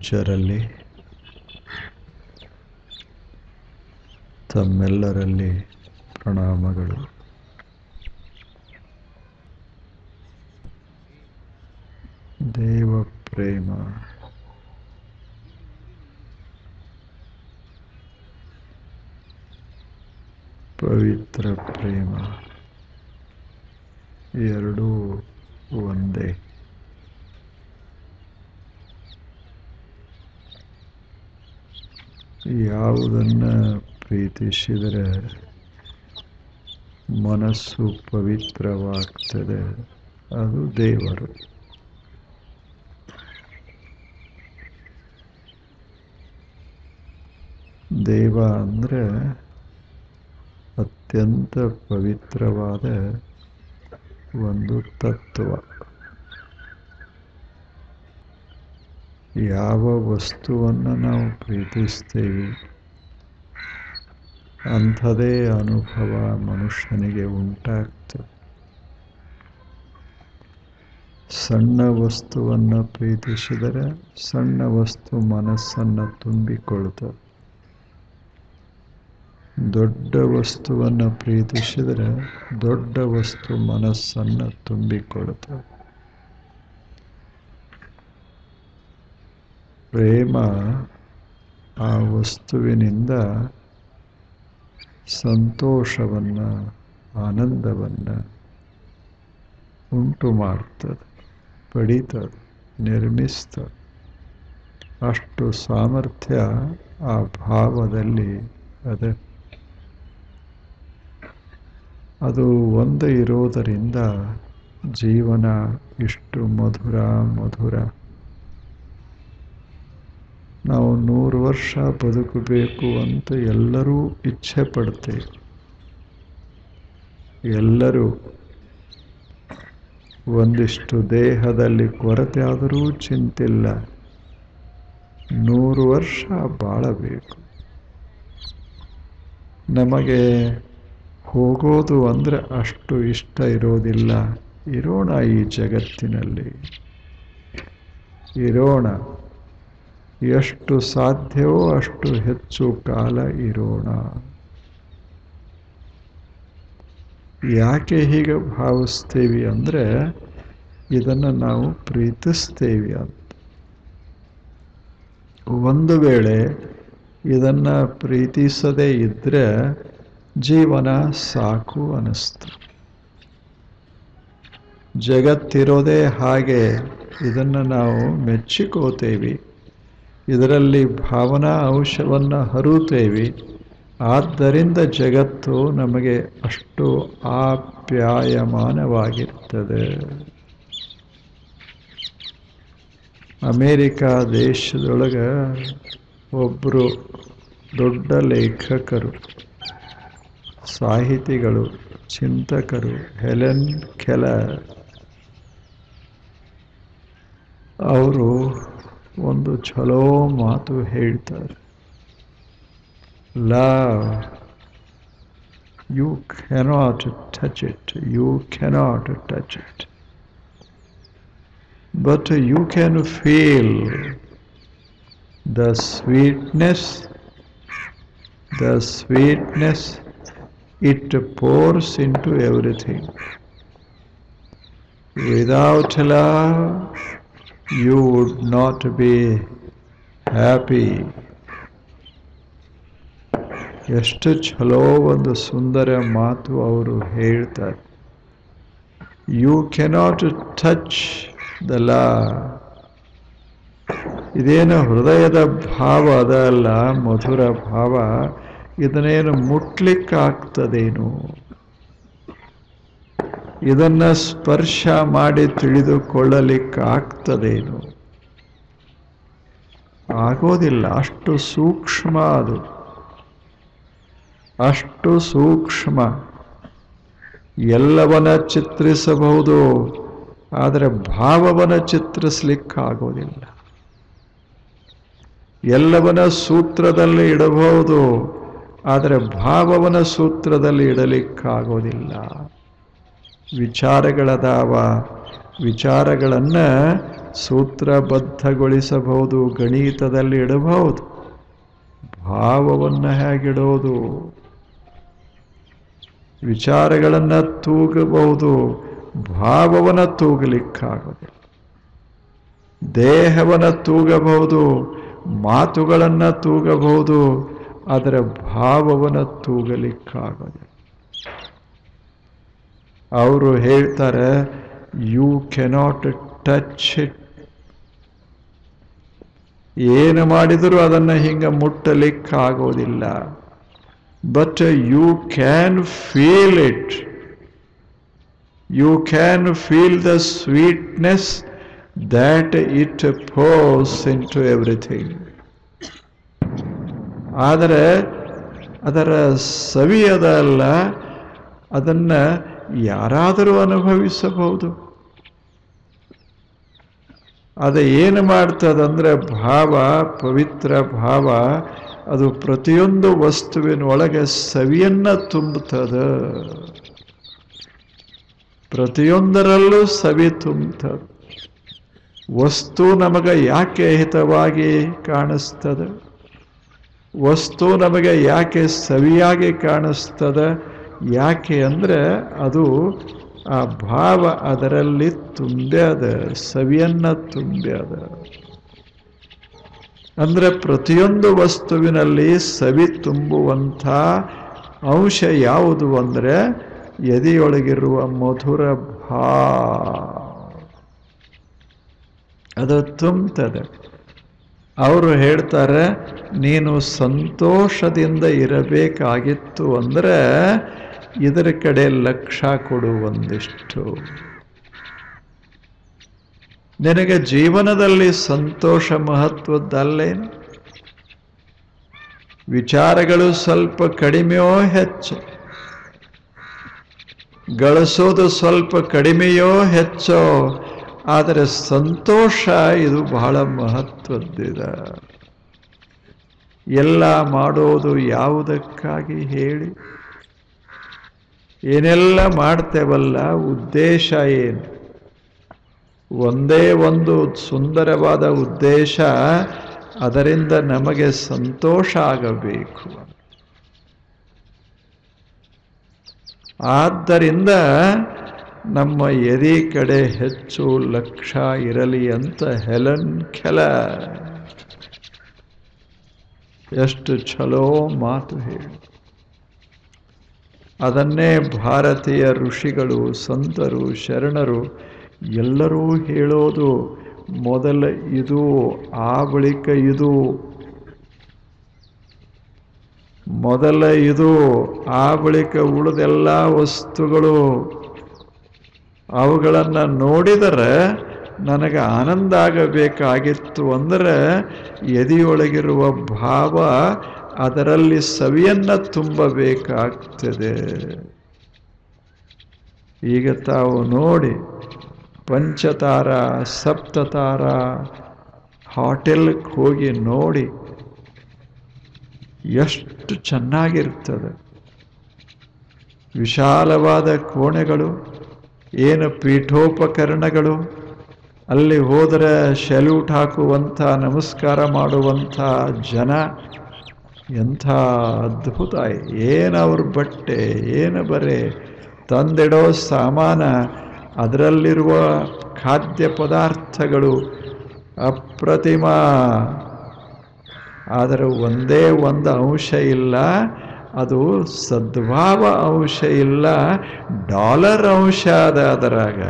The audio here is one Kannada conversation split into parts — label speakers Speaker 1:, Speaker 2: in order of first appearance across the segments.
Speaker 1: ಪೂಜ್ಯರಲ್ಲಿ ತಮ್ಮೆಲ್ಲರಲ್ಲಿ ಪ್ರಣಾಮಗಳು. ದೇವ ಪ್ರೇಮ, ಪವಿತ್ರ ಪ್ರೇಮ ಎರಡೂ ಒಂದೇ. ಯಾವುದನ್ನು ಪ್ರೀತಿಸಿದರೆ ಮನಸ್ಸು ಪವಿತ್ರವಾಗ್ತದೆ ಅದು ದೇವರು. ದೇವ ಅಂದರೆ ಅತ್ಯಂತ ಪವಿತ್ರವಾದ ಒಂದು ತತ್ವ. ಯಾವ ವಸ್ತುವನ್ನು ನಾವು ಪ್ರೀತಿಸ್ತೇವೆ ಅಂಥದೇ ಅನುಭವ ಮನುಷ್ಯನಿಗೆ ಉಂಟಾಗ್ತದೆ. ಸಣ್ಣ ವಸ್ತುವನ್ನು ಪ್ರೀತಿಸಿದರೆ ಸಣ್ಣ ವಸ್ತು ಮನಸ್ಸನ್ನು ತುಂಬಿಕೊಳ್ತದೆ. ದೊಡ್ಡ ವಸ್ತುವನ್ನು ಪ್ರೀತಿಸಿದರೆ ದೊಡ್ಡ ವಸ್ತು ಮನಸ್ಸನ್ನು ತುಂಬಿಕೊಳ್ತದೆ. ಪ್ರೇಮ ಆ ವಸ್ತುವಿನಿಂದ ಸಂತೋಷವನ್ನು, ಆನಂದವನ್ನು ಉಂಟು ಮಾಡ್ತದೆ, ಪಡೀತದೆ, ನಿರ್ಮಿಸ್ತದೆ. ಅಷ್ಟು ಸಾಮರ್ಥ್ಯ ಆ ಭಾವದಲ್ಲಿ ಅದೇ. ಅದು ಒಂದು ಇರೋದರಿಂದ ಜೀವನ ಇಷ್ಟು ಮಧುರ ಮಧುರ. ನಾವು 100 ವರ್ಷ ಬದುಕಬೇಕು ಅಂತ ಎಲ್ಲರೂ ಇಚ್ಛೆ ಪಡ್ತೇವೆ. ಎಲ್ಲರೂ ಒಂದಿಷ್ಟು ದೇಹದಲ್ಲಿ ಕೊರತೆ ಆದರೂ ಚಿಂತಿಲ್ಲ, 100 ವರ್ಷ ಬಾಳಬೇಕು. ನಮಗೆ ಹೋಗೋದು ಅಂದರೆ ಅಷ್ಟು ಇಷ್ಟ ಇರೋದಿಲ್ಲ. ಇರೋಣ, ಈ ಜಗತ್ತಿನಲ್ಲಿ ಇರೋಣ, ಎಷ್ಟು ಸಾಧ್ಯವೋ ಅಷ್ಟು ಹೆಚ್ಚು ಕಾಲ ಇರೋಣ. ಯಾಕೆ ಹೀಗೆ ಭಾವಿಸ್ತೇವೆ ಅಂದರೆ ಇದನ್ನು ನಾವು ಪ್ರೀತಿಸ್ತೇವೆ ಅಂತ. ಒಂದು ವೇಳೆ ಇದನ್ನು ಪ್ರೀತಿಸದೇ ಇದ್ದರೆ ಜೀವನ ಸಾಕು ಅನ್ನಿಸ್ತು. ಜಗತ್ತಿರೋದೇ ಹಾಗೆ, ಇದನ್ನು ನಾವು ಮೆಚ್ಚಿಕೋತೇವೆ, ಇದರಲ್ಲಿ ಭಾವನಾ ಅಂಶವನ್ನು ಹರುತ್ತೇವೆ. ಆದ್ದರಿಂದ ಜಗತ್ತು ನಮಗೆ ಅಷ್ಟು ಆಪ್ಯಾಯಮಾನವಾಗಿರ್ತದೆ. ಅಮೇರಿಕಾ ದೇಶದೊಳಗೆ ಒಬ್ಬರು ದೊಡ್ಡ ಲೇಖಕರು, ಸಾಹಿತಿಗಳು, ಚಿಂತಕರು, ಹೆಲೆನ್ ಕೆಲರ್, ಅವರು ಒಂದು ಚಲೋ ಮಾತು ಹೇಳ್ತಾರೆ. Love, you cannot touch it, you cannot touch it, but you can feel the sweetness it pours into everything. Without love you would not be happy. ಎಷ್ಟು ಚಲೋ ಒಂದು ಸುಂದರ ಮಾತು ಅವರು ಹೇಳ್ತಾರೆ. You cannot touch the love. ಇದೇನು ಹೃದಯದ ಭಾವ ಅದಲ್ಲ, ಮಧುರ ಭಾವ. ಇದನ್ನೇನು ಮುಟ್ಲಿಕ್ಕಾಗ್ತದೇನು? ಇದನ್ನು ಸ್ಪರ್ಶ ಮಾಡಿ ತಿಳಿದುಕೊಳ್ಳಲಿಕ್ಕಾಗ್ತದೇನು? ಆಗೋದಿಲ್ಲ. ಅಷ್ಟು ಸೂಕ್ಷ್ಮ ಅದು, ಅಷ್ಟು ಸೂಕ್ಷ್ಮ. ಎಲ್ಲವನ್ನ ಚಿತ್ರಿಸಬಹುದು, ಆದರೆ ಭಾವವನ್ನು ಚಿತ್ರಿಸಲಿಕ್ಕಾಗೋದಿಲ್ಲ. ಎಲ್ಲವನ್ನ ಸೂತ್ರದಲ್ಲಿ ಇಡಬಹುದು, ಆದರೆ ಭಾವವನ್ನು ಸೂತ್ರದಲ್ಲಿ ಇಡಲಿಕ್ಕಾಗೋದಿಲ್ಲ. ವಿಚಾರಗಳದಾವ, ವಿಚಾರಗಳನ್ನು ಸೂತ್ರಬದ್ಧಗೊಳಿಸಬಹುದು, ಗಣಿತದಲ್ಲಿ ಇಡಬಹುದು. ಭಾವವನ್ನು ಹೇಗಿಡೋದು? ವಿಚಾರಗಳನ್ನು ತೂಗಬಹುದು, ಭಾವವನ್ನು ತೂಗಲಿಕ್ಕಾಗದು. ದೇಹವನ್ನು ತೂಗಬಹುದು, ಮಾತುಗಳನ್ನು ತೂಗಬಹುದು, ಅದರ ಭಾವವನ್ನು ತೂಗಲಿಕ್ಕಾಗದು. ಅವರು ಹೇಳ್ತಾರೆ, ಯು ಕೆನಾಟ್ ಟಚ್ ಇಟ್. ಏನು ಮಾಡಿದರೂ ಅದನ್ನು ಹಿಂಗೆ ಮುಟ್ಟಲಿಕ್ಕಾಗೋದಿಲ್ಲ. But you can feel it. You can feel the sweetness that it pours into everything. ಆದರೆ ಅದರ ಸವಿಯದಲ್ಲ, ಅದನ್ನು ಯಾರಾದರೂ ಅನುಭವಿಸಬಹುದು. ಅದು ಏನು ಮಾಡ್ತದಂದ್ರೆ ಭಾವ, ಪವಿತ್ರ ಭಾವ, ಅದು ಪ್ರತಿಯೊಂದು ವಸ್ತುವಿನೊಳಗೆ ಸವಿಯನ್ನು ತುಂಬುತ್ತದೆ. ಪ್ರತಿಯೊಂದರಲ್ಲೂ ಸವಿ ತುಂಬುತ್ತದೆ. ವಸ್ತು ನಮಗೆ ಯಾಕೆ ಹಿತವಾಗಿ ಕಾಣಿಸ್ತದೆ? ವಸ್ತು ನಮಗೆ ಯಾಕೆ ಸವಿಯಾಗಿ ಕಾಣಿಸ್ತದೆ? ಯಾಕೆ ಅಂದರೆ ಅದು ಆ ಭಾವ ಅದರಲ್ಲಿ ತುಂಬ್ಯದ, ಸವಿಯನ್ನು ತುಂಬ್ಯದ. ಅಂದರೆ ಪ್ರತಿಯೊಂದು ವಸ್ತುವಿನಲ್ಲಿ ಸವಿ ತುಂಬುವಂಥ ಅಂಶ ಯಾವುದು ಅಂದರೆ ಎದೆಯೊಳಗಿರುವ ಮಧುರ ಭಾವ, ಅದು ತುಂಬುತ್ತದೆ. ಅವರು ಹೇಳ್ತಾರೆ, ನೀನು ಸಂತೋಷದಿಂದ ಇರಬೇಕಾಗಿತ್ತು ಅಂದರೆ ಇದರ ಕಡೆ ಲಕ್ಷ್ಯ ಕೊಡು ಒಂದಿಷ್ಟು. ನಿನಗೆ ಜೀವನದಲ್ಲಿ ಸಂತೋಷ ಮಹತ್ವದ್ದಲ್ಲೇನು? ವಿಚಾರಗಳು ಸ್ವಲ್ಪ ಕಡಿಮೆಯೋ ಹೆಚ್ಚು, ಗಳಿಸೋದು ಸ್ವಲ್ಪ ಕಡಿಮೆಯೋ ಹೆಚ್ಚೋ, ಆದರೆ ಸಂತೋಷ ಇದು ಬಹಳ ಮಹತ್ವದ್ದಿದೆ. ಎಲ್ಲ ಮಾಡೋದು ಯಾವುದಕ್ಕಾಗಿ ಹೇಳಿ? ಏನೆಲ್ಲ ಮಾಡ್ತೇವಲ್ಲ, ಉದ್ದೇಶ ಏನು? ಒಂದೇ ಒಂದು ಸುಂದರವಾದ ಉದ್ದೇಶ, ಅದರಿಂದ ನಮಗೆ ಸಂತೋಷ ಆಗಬೇಕು. ಆದ್ದರಿಂದ ನಮ್ಮ ಎದೆ ಕಡೆ ಹೆಚ್ಚು ಲಕ್ಷ್ಯ ಇರಲಿ ಅಂತ ಹೆಲೆನ್ ಕೆಲ್ಲರ್ ಎಷ್ಟು ಛಲೋ ಮಾತು ಹೇಳಿ. ಅದನ್ನೇ ಭಾರತೀಯ ಋಷಿಗಳು, ಸಂತರು, ಶರಣರು ಎಲ್ಲರೂ ಹೇಳೋದು. ಮೊದಲ ಇದು, ಆ ಬಳಿಕ ಇದು. ಮೊದಲ ಇದು, ಆ ಬಳಿಕ ಉಳಿದೆಲ್ಲ ವಸ್ತುಗಳು. ಅವುಗಳನ್ನು ನೋಡಿದರೆ ನನಗೆ ಆನಂದ ಆಗಬೇಕಾಗಿತ್ತು ಅಂದರೆ ಎದೆಯೊಳಗಿರುವ ಭಾವ ಅದರಲ್ಲಿ ಸವಿಯನ್ನು ತುಂಬಬೇಕಾಗ್ತದೆ. ಈಗ ತಾವು ನೋಡಿ, ಪಂಚತಾರ, ಸಪ್ತತಾರ ಹೋಟೆಲ್ಗೆ ಹೋಗಿ ನೋಡಿ, ಎಷ್ಟು ಚೆನ್ನಾಗಿರ್ತದೆ. ವಿಶಾಲವಾದ ಕೋಣೆಗಳು, ಏನು ಪೀಠೋಪಕರಣಗಳು, ಅಲ್ಲಿ ಹೋದರೆ ಸೆಲ್ಯೂಟ್ ಹಾಕುವಂಥ, ನಮಸ್ಕಾರ ಮಾಡುವಂಥ ಜನ, ಎಂಥ ಅದ್ಭುತ. ಏನು ಅವ್ರ ಬಟ್ಟೆ, ಏನು ಬರೆ, ತಂದಿಡೋ ಸಾಮಾನ, ಅದರಲ್ಲಿರುವ ಖಾದ್ಯ ಪದಾರ್ಥಗಳು ಅಪ್ರತಿಮ. ಆದರೆ ಒಂದೇ ಒಂದು ಅಂಶ ಇಲ್ಲ, ಅದು ಸದ್ಭಾವ ಅಂಶ ಇಲ್ಲ, ಡಾಲರ್ ಅಂಶ ಅದ ಅದರಾಗ.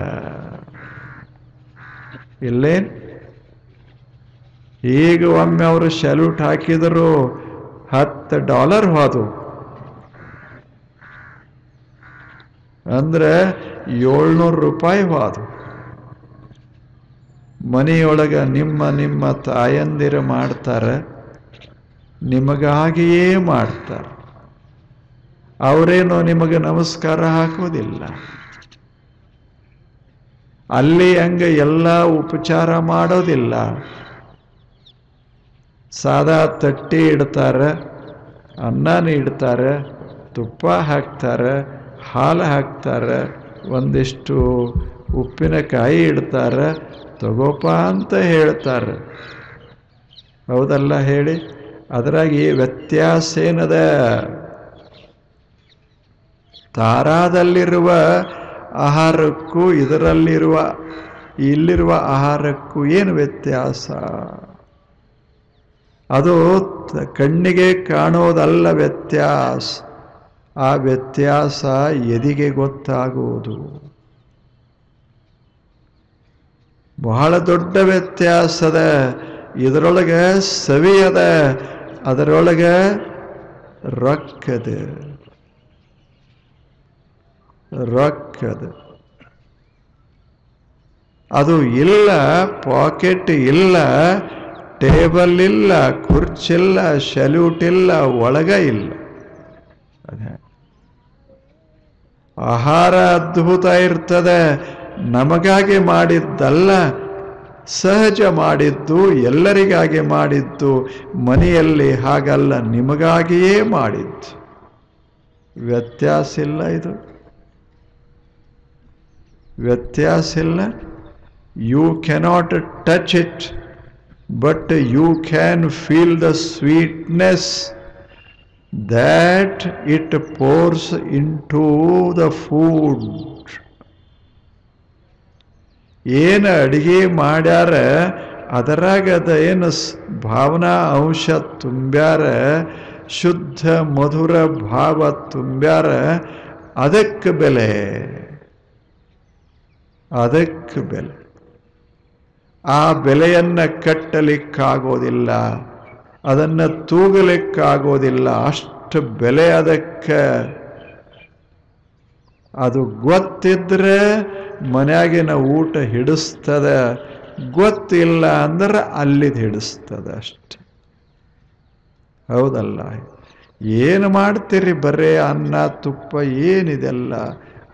Speaker 1: ಇಲ್ಲೇನು? ಈಗ ಒಮ್ಮೆ ಅವರು ಸೆಲ್ಯೂಟ್ ಹಾಕಿದರು, $10 ಹೋದು. ಅಂದ್ರೆ $700 ಹೋದು. ಮನೆಯೊಳಗೆ ನಿಮ್ಮ ನಿಮ್ಮ ತಾಯಂದಿರು ಮಾಡ್ತಾರೆ, ನಿಮಗಾಗಿಯೇ ಮಾಡ್ತಾರೆ. ಅವರೇನೋ ನಿಮಗೆ ನಮಸ್ಕಾರ ಹಾಕೋದಿಲ್ಲ. ಅಲ್ಲಿ ಹಂಗೆ ಎಲ್ಲ ಉಪಚಾರ ಮಾಡೋದಿಲ್ಲ. ಸಾದಾ ತಟ್ಟಿ ಇಡ್ತಾರೆ, ಅನ್ನನ ಇಡ್ತಾರೆ, ತುಪ್ಪ ಹಾಕ್ತಾರೆ, ಹಾಲು ಹಾಕ್ತಾರೆ, ಒಂದಿಷ್ಟು ಉಪ್ಪಿನಕಾಯಿ ಇಡ್ತಾರೆ, ತಗೋಪ ಅಂತ ಹೇಳ್ತಾರೆ. ಹೌದಲ್ಲ ಹೇಳಿ? ಅದರಾಗಿ ವ್ಯತ್ಯಾಸ ಏನದ? ತಾರಾದಲ್ಲಿರುವ ಆಹಾರಕ್ಕೂ ಇಲ್ಲಿರುವ ಆಹಾರಕ್ಕೂ ಏನು ವ್ಯತ್ಯಾಸ? ಅದು ಕಣ್ಣಿಗೆ ಕಾಣೋದಲ್ಲ ವ್ಯತ್ಯಾಸ. ಆ ವ್ಯತ್ಯಾಸ ಎದಿಗೆ ಗೊತ್ತಾಗುವುದು. ಬಹಳ ದೊಡ್ಡ ವ್ಯತ್ಯಾಸದ. ಇದರೊಳಗೆ ಸವಿಯದ, ಅದರೊಳಗೆ ರೊಕ್ಕದ. ಅದು ಇಲ್ಲ, ಪಾಕೆಟ್ ಇಲ್ಲ, ಟೇಬಲ್ ಇಲ್ಲ, ಕುರ್ಚಿಲ್ಲ, ಸಲ್ಯೂಟ್ ಇಲ್ಲ, ಒಳಗ ಇಲ್ಲ. ಆಹಾರ ಅದ್ಭುತ ಇರ್ತದೆ. ನಮಗಾಗಿ ಮಾಡಿದ್ದಲ್ಲ, ಸಹಜ ಮಾಡಿದ್ದು, ಎಲ್ಲರಿಗಾಗಿ ಮಾಡಿದ್ದು. ಮನೆಯಲ್ಲಿ ಹಾಗಲ್ಲ, ನಿಮಗಾಗಿಯೇ ಮಾಡಿದ್ದು. ವ್ಯತ್ಯಾಸ ಇಲ್ಲ. ಇದು ವ್ಯತ್ಯಾಸ ಇಲ್ಲ. You cannot touch it, but you can feel the sweetness that it pours into the food. ಏನು ಅಡಿಗೆ ಮಾಡ್ಯಾರ ಅದರಾಗದ ಏನು ಭಾವನಾ ಅಂಶ ತುಂಬ್ಯಾರ, ಶುದ್ಧ ಮಧುರ ಭಾವ ತುಂಬ್ಯಾರ, ಅದಕ್ಕೆ ಬೆಲೆ. ಅದಕ್ಕೆ ಬೆಲೆ. ಆ ಬೆಲೆಯನ್ನು ಕಟ್ಟಲಿಕ್ಕಾಗೋದಿಲ್ಲ, ಅದನ್ನು ತೂಗಲಿಕ್ಕಾಗೋದಿಲ್ಲ. ಅಷ್ಟು ಬೆಲೆ ಅದಕ್ಕೆ. ಅದು ಗೊತ್ತಿದ್ರೆ ಮನ್ಯಾಗಿನ ಊಟ ಹಿಡಿಸ್ತದೆ, ಗೊತ್ತಿಲ್ಲ ಅಂದ್ರೆ ಅಲ್ಲಿದು ಹಿಡಿಸ್ತದೆ ಅಷ್ಟೆ. ಹೌದಲ್ಲ? ಏನು ಮಾಡ್ತೀರಿ? ಬರೇ ಅನ್ನ ತುಪ್ಪ ಏನಿದೆಲ್ಲ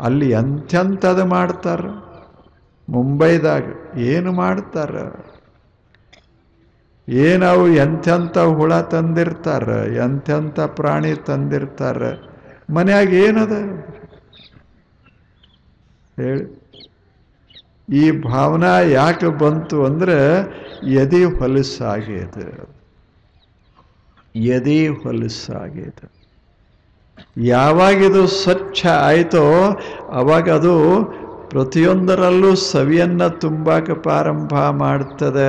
Speaker 1: ಅಲ್ಲಿ ಎಂಥೆಂಥದ್ದು ಮಾಡ್ತಾರೆ. ಮುಂಬೈದಾಗ ಏನು ಮಾಡ್ತಾರೆ? ಏನವು ಎಂಥೆಂಥ ಹುಳ ತಂದಿರ್ತಾರೆ, ಎಂಥೆಂಥ ಪ್ರಾಣಿ ತಂದಿರ್ತಾರೆ. ಮನ್ಯಾಗ ಏನದ ಹೇಳಿ? ಈ ಭಾವನಾ ಯಾಕೆ ಬಂತು ಅಂದ್ರೆ ಎದೆ ಹೊಲಸಾಗಿದೆ. ಎದೆ ಹೊಲಸಾಗಿದೆ. ಯಾವಾಗಿದು ಸ್ವಚ್ಛ ಆಯಿತೋ ಅವಾಗ ಅದು ಪ್ರತಿಯೊಂದರಲ್ಲೂ ಸವಿಯನ್ನು ತುಂಬಾಕ ಪ್ರಾರಂಭ ಮಾಡ್ತದೆ.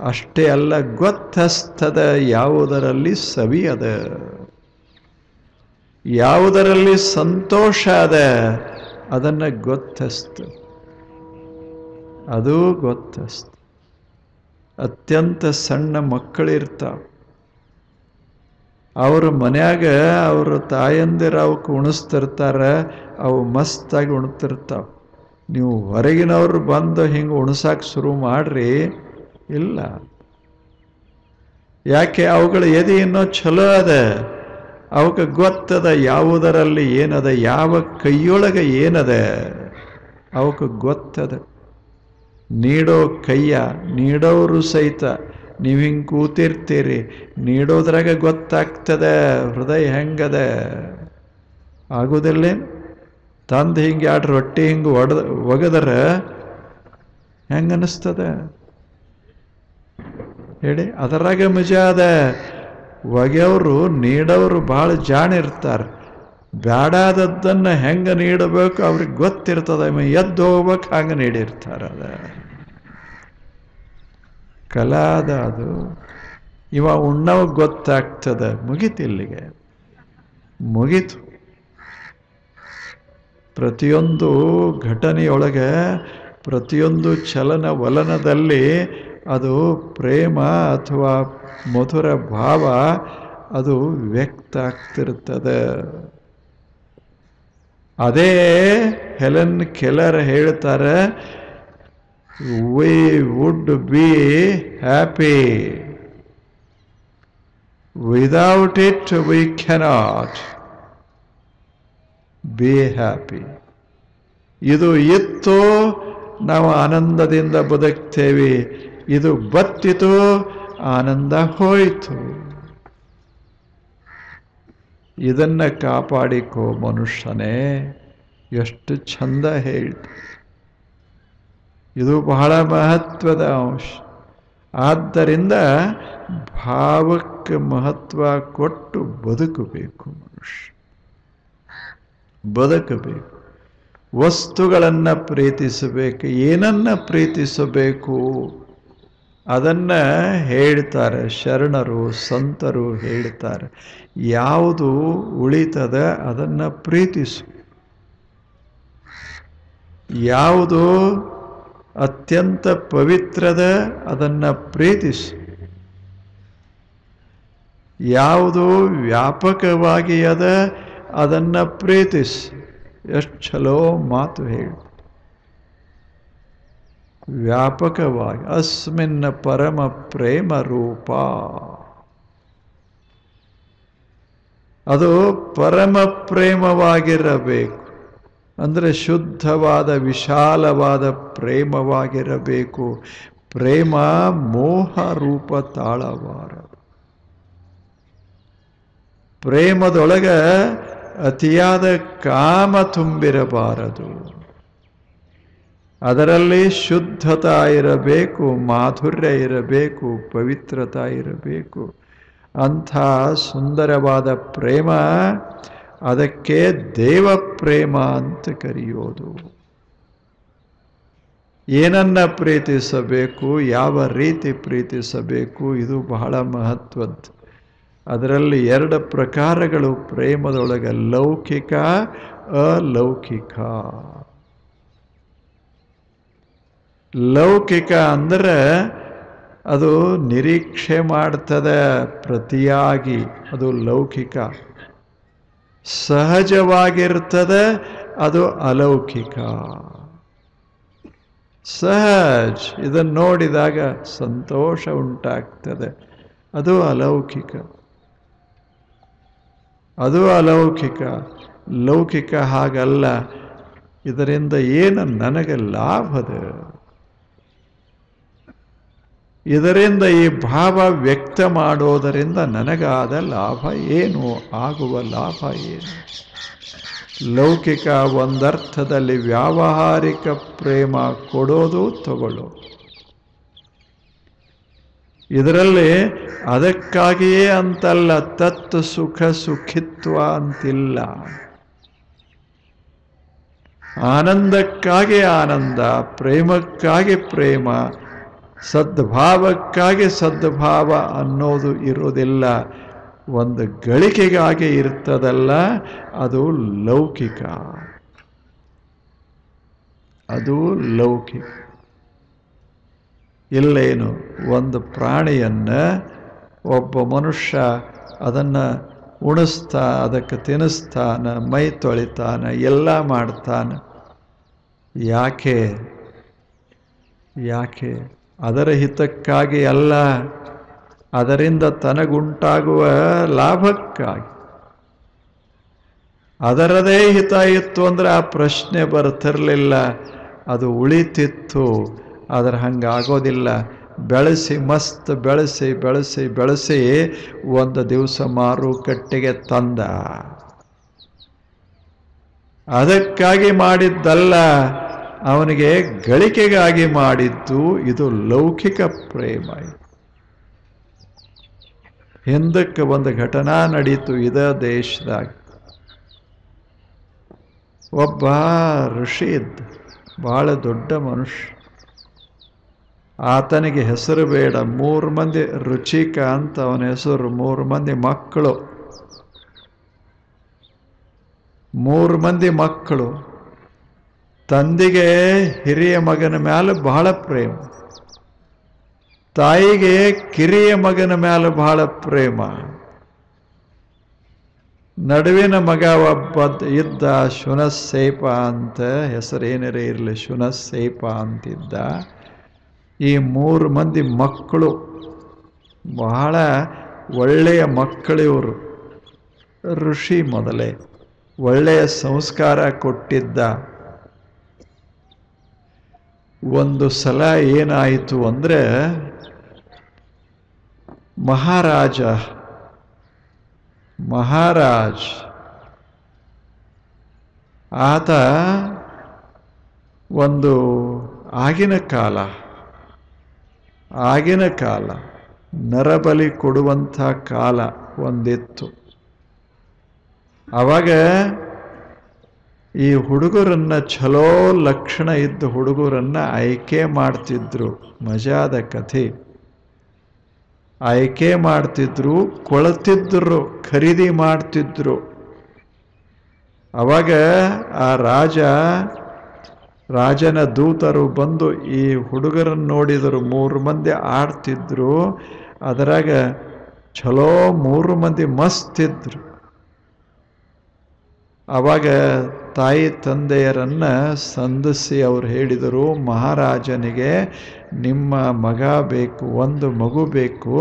Speaker 1: ಅಷ್ಟೇ ಅಲ್ಲ, ಗೊತ್ತಸ್ತದ ಯಾವುದರಲ್ಲಿ ಸವಿ ಅದ, ಯಾವುದರಲ್ಲಿ ಸಂತೋಷ ಅದ, ಅದನ್ನು ಗೊತ್ತಸ್ತ. ಅದು ಗೊತ್ತಸ್ತ. ಅತ್ಯಂತ ಸಣ್ಣ ಮಕ್ಕಳಿರ್ತಾವ. ಅವ್ರ ಮನ್ಯಾಗ ಅವ್ರ ತಾಯಂದಿರ ಅವಕ್ಕೆ ಉಣಿಸ್ತಿರ್ತಾರೆ, ಅವು ಮಸ್ತಾಗಿ ಉಣ್ತಿರ್ತಾವ. ನೀವು ಹೊರಗಿನವ್ರು ಬಂದು ಹಿಂಗೆ ಉಣಸಾಕ ಶುರು ಮಾಡ್ರಿ, ಇಲ್ಲ. ಯಾಕೆ? ಅವುಗಳ ಎದೆ ಇನ್ನೂ ಚಲೋ ಅದ. ಅವಕ್ಕೆ ಗೊತ್ತದ ಯಾವುದರಲ್ಲಿ ಏನದ, ಯಾವ ಕೈಯೊಳಗೆ ಏನದ, ಅವಕ್ಕೆ ಗೊತ್ತದ. ನೀಡೋ ಕೈಯ ನೀಡೋರು ಸಹಿತ ನೀವು ಹಿಂಗೆ ಕೂತಿರ್ತೀರಿ, ನೀಡೋದ್ರಾಗ ಗೊತ್ತಾಗ್ತದೆ ಹೃದಯ ಹೆಂಗದ. ಆಗೋದಿಲ್ಲೇನು? ತಂದು ಹಿಂಗೆ 2 ರೊಟ್ಟಿ ಹಿಂಗೆ ಒಗದ್ರೆ ಹೆಂಗೆ ಅನ್ನಿಸ್ತದೆ ಹೇಳಿ? ಅದರಾಗ ಮಜಾ ಅದ. ಒಗೆಯವರು ನೀಡೋರು ಭಾಳ ಜಾಣ ಇರ್ತಾರೆ. ಬ್ಯಾಡಾದದ್ದನ್ನು ಹೆಂಗೆ ನೀಡಬೇಕು ಅವ್ರಿಗೆ ಗೊತ್ತಿರ್ತದೆ. ಎದ್ದು ಹೋಗ್ಬೇಕು, ಹಂಗೆ ನೀಡಿರ್ತಾರೆ. ಅದ ಕಲಾದ. ಅದು ಇವ ಉಣ್ಣವ ಗೊತ್ತಾಗ್ತದೆ. ಮುಗೀತು, ಇಲ್ಲಿಗೆ ಮುಗೀತು. ಪ್ರತಿಯೊಂದು ಘಟನೆಯೊಳಗೆ, ಪ್ರತಿಯೊಂದು ಚಲನವಲನದಲ್ಲಿ ಅದು ಪ್ರೇಮ ಅಥವಾ ಮಧುರ ಭಾವ ಅದು ವ್ಯಕ್ತ ಆಗ್ತಿರ್ತದೆ. ಅದೇ ಹೆಲೆನ್ ಕೆಲ್ಲರ್ ಹೇಳ್ತಾರೆ, we would be happy. Without it we cannot be happy. ಇದು ಇತ್ತು, ನಾವು ಆನಂದದಿಂದ ಬದುಕ್ತೇವೆ. ಇದು ಬತ್ತಿತು, ಆನಂದ ಹೋಯಿತು. ಇದನ್ನ ಕಾಪಾಡಿಕೋ ಮನುಷ್ಯನೇ. ಎಷ್ಟು ಚಂದ ಹೇಳ್ತು. ಇದು ಬಹಳ ಮಹತ್ವದ ಅಂಶ. ಆದ್ದರಿಂದ ಭಾವಕ್ಕೆ ಮಹತ್ವ ಕೊಟ್ಟು ಬದುಕಬೇಕು ಮನುಷ್ಯ, ಬದುಕಬೇಕು. ವಸ್ತುಗಳನ್ನು ಪ್ರೀತಿಸಬೇಕು. ಏನನ್ನ ಪ್ರೀತಿಸಬೇಕು ಅದನ್ನ ಹೇಳ್ತಾರೆ ಶರಣರು, ಸಂತರು ಹೇಳ್ತಾರೆ. ಯಾವುದು ಉಳಿತದ ಅದನ್ನ ಪ್ರೀತಿಸು, ಯಾವುದು ಅತ್ಯಂತ ಪವಿತ್ರದ ಅದನ್ನ ಪ್ರೀತಿಸು, ಯಾವುದು ವ್ಯಾಪಕವಾಗಿ ಅದ ಅದನ್ನ ಪ್ರೀತಿಸು. ಎಷ್ಟು ಚಲೋ ಮಾತು ಹೇಳಿ. ವ್ಯಾಪಕವಾಗಿ ಅಸ್ಮಿನ್ ಪರಮ ಪ್ರೇಮ ರೂಪ, ಅದು ಪರಮ ಪ್ರೇಮವಾಗಿರಬೇಕು. ಅಂದರೆ ಶುದ್ಧವಾದ ವಿಶಾಲವಾದ ಪ್ರೇಮವಾಗಿರಬೇಕು. ಪ್ರೇಮ ಮೋಹ ರೂಪ ತಾಳಬಾರದು. ಪ್ರೇಮದೊಳಗ ಅತಿಯಾದ ಕಾಮ ತುಂಬಿರಬಾರದು. ಅದರಲ್ಲಿ ಶುದ್ಧತಾ ಇರಬೇಕು, ಮಾಧುರ್ಯ ಇರಬೇಕು, ಪವಿತ್ರತಾ ಇರಬೇಕು. ಅಂಥ ಸುಂದರವಾದ ಪ್ರೇಮ, ಅದಕ್ಕೆ ದೇವ ಪ್ರೇಮ ಅಂತ ಕರೆಯೋದು. ಏನನ್ನ ಪ್ರೀತಿಸಬೇಕು, ಯಾವ ರೀತಿ ಪ್ರೀತಿಸಬೇಕು, ಇದು ಬಹಳ ಮಹತ್ವದ್ದು. ಅದರಲ್ಲಿ 2 ಪ್ರಕಾರಗಳು ಪ್ರೇಮದೊಳಗೆ, ಲೌಕಿಕ ಅಲೌಕಿಕ. ಲೌಕಿಕ ಅಂದರೆ ಅದು ನಿರೀಕ್ಷೆ ಮಾಡ್ತದೆ ಪ್ರತಿಯಾಗಿ, ಅದು ಲೌಕಿಕ. ಸಹಜವಾಗಿರ್ತದೆ, ಅದು ಅಲೌಕಿಕ. ಸಹಜ, ಇದನ್ನು ನೋಡಿದಾಗ ಸಂತೋಷ ಉಂಟಾಗ್ತದೆ, ಅದು ಅಲೌಕಿಕ. ಅದು ಅಲೌಕಿಕ. ಲೌಕಿಕ ಹಾಗಲ್ಲ. ಇದರಿಂದ ಏನು ನನಗೆ ಲಾಭದ, ಇದರಿಂದ ಈ ಭಾವ ವ್ಯಕ್ತ ಮಾಡೋದರಿಂದ ನನಗಾದ ಲಾಭ ಏನು, ಆಗುವ ಲಾಭ ಏನು. ಲೌಕಿಕ ಒಂದರ್ಥದಲ್ಲಿ ವ್ಯಾವಹಾರಿಕ ಪ್ರೇಮ, ಕೊಡೋದು ತಗೊಳ್ಳೋದು. ಇದರಲ್ಲಿ ಅದಕ್ಕಾಗಿಯೇ ಅಂತಲ್ಲ, ತತ್ ಸುಖ ಸುಖಿತ್ವ ಅಂತಿಲ್ಲ. ಆನಂದಕ್ಕಾಗಿ ಆನಂದ, ಪ್ರೇಮಕ್ಕಾಗಿ ಪ್ರೇಮ, ಸದ್ಭಾವಕ್ಕಾಗಿ ಸದ್ಭಾವ ಅನ್ನೋದು ಇರೋದಿಲ್ಲ. ಒಂದು ಗಳಿಕೆಗಾಗಿ ಇರ್ತದಲ್ಲ, ಅದು ಲೌಕಿಕ. ಅದು ಲೌಕಿಕ. ಇಲ್ಲೇನು, ಒಂದು ಪ್ರಾಣಿಯನ್ನು ಒಬ್ಬ ಮನುಷ್ಯ ಅದನ್ನು ಉಣಿಸ್ತಾ, ಅದಕ್ಕೆ ತಿನ್ನಿಸ್ತಾನ, ಮೈ ತೊಳಿತಾನ, ಎಲ್ಲ ಮಾಡ್ತಾನೆ. ಯಾಕೆ? ಯಾಕೆ? ಅದರ ಹಿತಕ್ಕಾಗಿ ಅಲ್ಲ, ಅದರಿಂದ ತನಗುಂಟಾಗುವ ಲಾಭಕ್ಕಾಗಿ. ಅದರದೇ ಹಿತ ಇತ್ತು ಅಂದರೆ ಆ ಪ್ರಶ್ನೆ ಬರ್ತಿರಲಿಲ್ಲ, ಅದು ಉಳಿತಿತ್ತು. ಅದರ ಹಂಗಾಗೋದಿಲ್ಲ. ಬೆಳೆಸಿ, ಮಸ್ತ್ ಬೆಳೆಸಿ ಬೆಳೆಸಿ ಬೆಳೆಸಿ ಒಂದು ದಿವಸ ಮಾರುಕಟ್ಟೆಗೆ ತಂದ. ಅದಕ್ಕಾಗಿ ಮಾಡಿದ್ದಲ್ಲ, ಅವನಿಗೆ ಗಳಿಕೆಗಾಗಿ ಮಾಡಿದ್ದು. ಇದು ಲೌಕಿಕ ಪ್ರೇಮ. ಹಿಂದಕ್ಕೆ ಒಂದು ಘಟನಾ ನಡೀತು ಇದ ದೇಶದಾಗ. ಒಬ್ಬ ಋಷಿ ಇದ್ದ, ಬಹಳ ದೊಡ್ಡ ಮನುಷ್ಯ. ಆತನಿಗೆ ಹೆಸರು ಬೇಡ, 3 ಮಂದಿ, ರುಚಿಕ ಅಂತ ಅವನ ಹೆಸರು. 3 ಮಂದಿ ಮಕ್ಕಳು, 3 ಮಂದಿ ಮಕ್ಕಳು. ತಂದೆಗೆ ಹಿರಿಯ ಮಗನ ಮೇಲೆ ಬಹಳ ಪ್ರೇಮ, ತಾಯಿಗೆ ಕಿರಿಯ ಮಗನ ಮೇಲೆ ಬಹಳ ಪ್ರೇಮ. ನಡುವಿನ ಮಗ ಒಬ್ಬ ಇದ್ದ, ಶುನಸ್ಸೇಪ ಅಂತ, ಹೆಸರೇನರೇ ಇರಲಿ, ಶುನಸ್ಸೇಪ ಅಂತಿದ್ದ. ಈ 3 ಮಂದಿ ಮಕ್ಕಳು ಬಹಳ ಒಳ್ಳೆಯ ಮಕ್ಕಳಿವರು. ಋಷಿ ಮೊದಲೇ ಒಳ್ಳೆಯ ಸಂಸ್ಕಾರ ಕೊಟ್ಟಿದ್ದ. ಒಂದು ಸಲ ಏನಾಯಿತು ಅಂದರೆ, ಮಹಾರಾಜ ಆತ ಒಂದು ಆಗಿನ ಕಾಲ ನರಬಲಿ ಕೊಡುವಂಥ ಕಾಲ ಒಂದಿತ್ತು. ಆವಾಗ ಈ ಹುಡುಗರನ್ನ ಛಲೋ ಲಕ್ಷಣ ಇದ್ದ ಹುಡುಗರನ್ನ ಆಯ್ಕೆ ಮಾಡ್ತಿದ್ರು. ಮಜಾದ ಕಥೆ. ಆಯ್ಕೆ ಮಾಡ್ತಿದ್ರು, ಕೊಳ್ತಿದ್ರು, ಖರೀದಿ ಮಾಡ್ತಿದ್ರು. ಅವಾಗ ಆ ರಾಜನ ದೂತರು ಬಂದು ಈ ಹುಡುಗರನ್ನು ನೋಡಿದರು. 3 ಮಂದಿ ಆಡ್ತಿದ್ರು. ಅದರಾಗ ಛಲೋ 3 ಮಂದಿ ಮಸ್ತಿದ್ರು. ಅವಾಗ ತಾಯಿ ತಂದೆಯರನ್ನ ಸಂಧಿಸಿ ಅವರು ಹೇಳಿದರು, ಮಹಾರಾಜನಿಗೆ ನಿಮ್ಮ ಮಗ ಬೇಕು, ಒಂದು ಮಗು ಬೇಕು,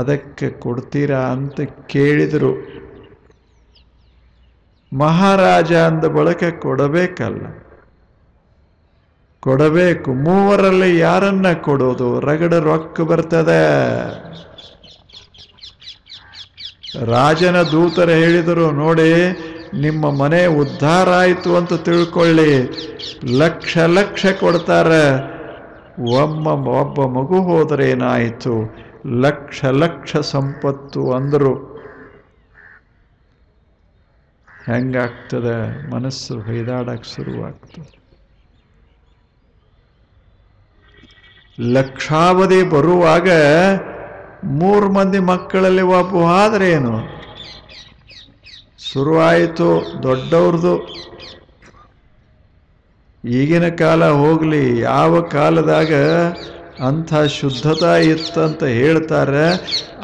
Speaker 1: ಅದಕ್ಕೆ ಕೊಡ್ತೀರಾ ಅಂತ ಕೇಳಿದರು. ಮಹಾರಾಜ ಅಂದ ಬಳಿಕ ಕೊಡಬೇಕು. 3ರಲ್ಲಿ ಯಾರನ್ನ ಕೊಡೋದು? ರಗಡ ರೊಕ್ಕ ಬರ್ತದೆ. ರಾಜನ ದೂತರು ಹೇಳಿದರು, ನೋಡಿ ನಿಮ್ಮ ಮನೆ ಉದ್ಧಾರ ಆಯಿತು ಅಂತ ತಿಳ್ಕೊಳ್ಳಿ, ಲಕ್ಷ ಕೊಡ್ತಾರೆ. ಒಬ್ಬ ಮಗು ಹೋದರೆ ಏನಾಯಿತು? ಲಕ್ಷ ಸಂಪತ್ತು ಅಂದರು. ಹೆಂಗಾಗ್ತದೆ? ಮನಸ್ಸು ಹೊಯ್ದಾಡಕ್ಕೆ ಶುರುವಾಗ್ತದೆ. ಲಕ್ಷಾವಧಿ ಬರುವಾಗ 3 ಮಂದಿ ಮಕ್ಕಳಲ್ಲಿ ಒಬ್ಬ ಆದ್ರೆ ಏನು? ಶುರುವಾಯಿತು ದೊಡ್ಡವ್ರದು. ಈಗಿನ ಕಾಲ ಹೋಗ್ಲಿ, ಯಾವ ಕಾಲದಾಗ ಅಂಥ ಶುದ್ಧತಾ ಇತ್ತಂತ ಹೇಳ್ತಾರೆ,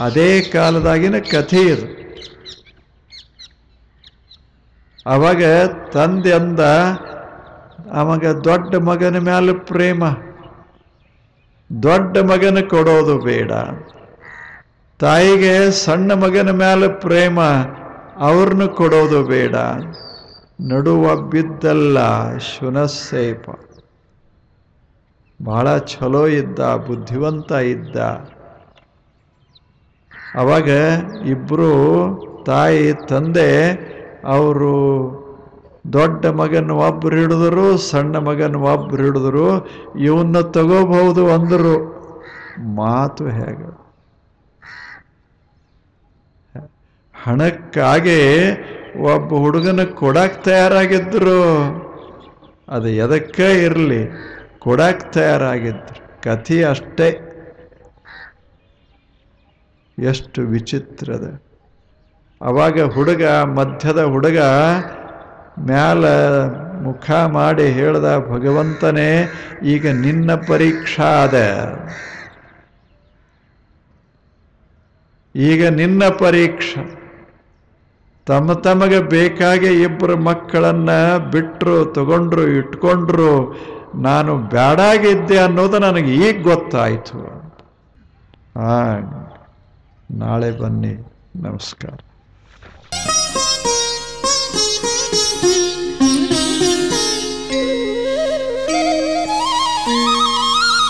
Speaker 1: ಅದೇ ಕಾಲದಾಗಿನ ಕಥೆ ಇದು. ಅವಾಗ ತಂದೆ ಅಂದ, ಅವಾಗ ದೊಡ್ಡ ಮಗನ ಮೇಲೆ ಪ್ರೇಮ, ದೊಡ್ಡ ಮಗನ ಕೊಡೋದು ಬೇಡ. ತಾಯಿಗೆ ಸಣ್ಣ ಮಗನ ಮೇಲೆ ಪ್ರೇಮ, ಅವ್ರನ್ನ ಕೊಡೋದು ಬೇಡ. ನಡುವ ಬಿದ್ದಲ್ಲ ಶುನಸ್ಸೇಪ. ಬಹಳ ಛಲೋ ಇದ್ದ, ಬುದ್ಧಿವಂತ ಇದ್ದ. ಅವಾಗ ಇಬ್ರು ತಾಯಿ ತಂದೆ ಅವರು ದೊಡ್ಡ ಮಗನ ಒಬ್ರು ಹಿಡಿದ್ರು, ಸಣ್ಣ ಮಗನ ಒಬ್ರು ಹಿಡಿದ್ರು. ಇವನ್ನ ತಗೋಬಹುದು ಅಂದರು. ಮಾತು ಹೇಗೆ? ಹಣಕ್ಕಾಗಿ ಒಬ್ಬ ಹುಡುಗನ ಕೊಡಕ್ಕೆ ತಯಾರಾಗಿದ್ರು. ಅದು ಎದಕ್ಕೆ ಇರಲಿ, ಕೊಡಕ್ಕೆ ತಯಾರಾಗಿದ್ರು. ಕಥೆ ಅಷ್ಟೇ. ಎಷ್ಟು ವಿಚಿತ್ರದ. ಅವಾಗ ಮಧ್ಯದ ಹುಡುಗ ಮ್ಯಾಲ ಮುಖ ಮಾಡಿ ಹೇಳ್ದ, ಭಗವಂತನೇ ಈಗ ನಿನ್ನ ಪರೀಕ್ಷಾ ಅದ, ಈಗ ನಿನ್ನ ಪರೀಕ್ಷೆ. ತಮಗೆ ಬೇಕಾಗಿ 2 ಮಕ್ಕಳನ್ನ ಬಿಟ್ಟರು, ತಗೊಂಡ್ರು, ಇಟ್ಕೊಂಡ್ರು. ನಾನು ಬ್ಯಾಡಾಗಿದ್ದೆ ಅನ್ನೋದು ನನಗೆ ಈಗ ಗೊತ್ತಾಯಿತು. ನಾಳೆ ಬನ್ನಿ. ನಮಸ್ಕಾರ.